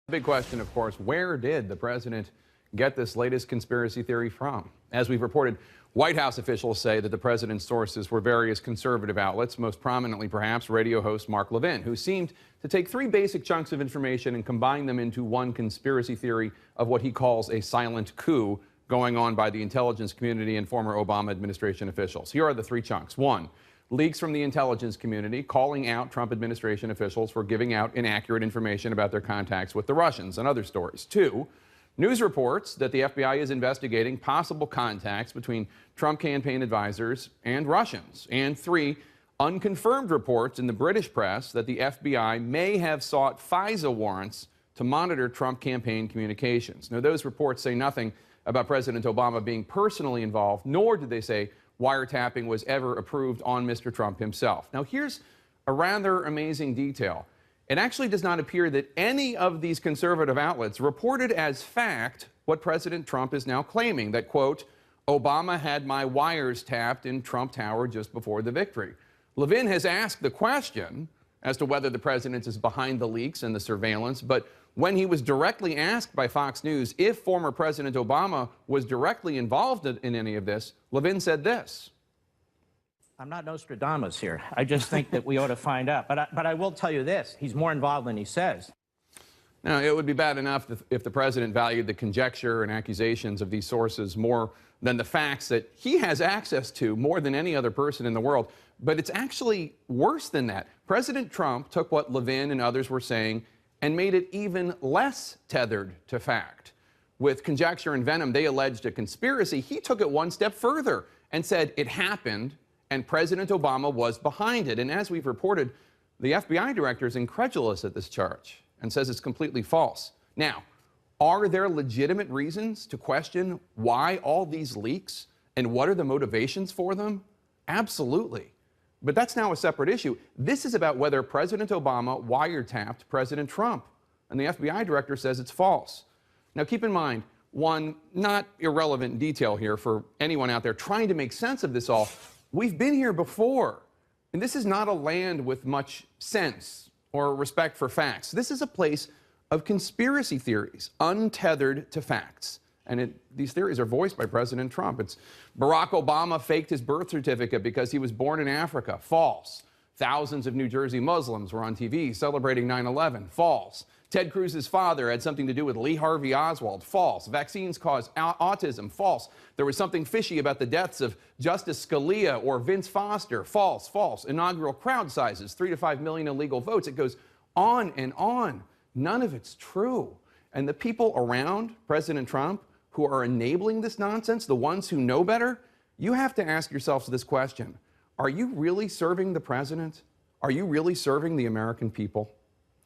Big question, of course, where did the president get this latest conspiracy theory from? As we've reported, White House officials say that the president's sources were various conservative outlets, most prominently perhaps radio host Mark Levin, who seemed to take three basic chunks of information and combine them into one conspiracy theory of what he calls a silent coup going on by the intelligence community and former Obama administration officials. Here are the three chunks. One, leaks from the intelligence community calling out Trump administration officials for giving out inaccurate information about their contacts with the Russians and other stories. Two, news reports that the FBI is investigating possible contacts between Trump campaign advisors and Russians. And three, unconfirmed reports in the British press that the FBI may have sought FISA warrants to monitor Trump campaign communications. Now, those reports say nothing about President Obama being personally involved, nor did they say wiretapping was ever approved on Mr. Trump himself. Now, here's a rather amazing detail. It actually does not appear that any of these conservative outlets reported as fact what President Trump is now claiming, that, quote, Obama had my wires tapped in Trump Tower just before the victory. Levin has asked the question as to whether the president is behind the leaks and the surveillance, but when he was directly asked by Fox News if former President Obama was directly involved in any of this, Levin said this. I'm not Nostradamus here. I just think that we ought to find out. But I will tell you this. He's more involved than he says. Now, it would be bad enough if the president valued the conjecture and accusations of these sources more than the facts that he has access to more than any other person in the world. But it's actually worse than that. President Trump took what Levin and others were saying and made it even less tethered to fact. With conjecture and venom, they alleged a conspiracy. He took it one step further and said it happened and President Obama was behind it. And as we've reported, the FBI director is incredulous at this charge and says it's completely false. Now, are there legitimate reasons to question why all these leaks and what are the motivations for them? Absolutely. But that's now a separate issue. This is about whether President Obama wiretapped President Trump. And the FBI director says it's false. Now, keep in mind, one not irrelevant detail here for anyone out there trying to make sense of this all. We've been here before. And this is not a land with much sense or respect for facts. This is a place of conspiracy theories, untethered to facts. And these theories are voiced by President Trump. It's Barack Obama faked his birth certificate because he was born in Africa. False. Thousands of New Jersey Muslims were on TV celebrating 9/11. False. Ted Cruz's father had something to do with Lee Harvey Oswald. False. Vaccines cause autism. False. There was something fishy about the deaths of Justice Scalia or Vince Foster. False. False. Inaugural crowd sizes, 3 to 5 million illegal votes. It goes on and on. None of it's true. And the people around President Trump who are enabling this nonsense, the ones who know better, you have to ask yourselves this question. Are you really serving the president? Are you really serving the American people?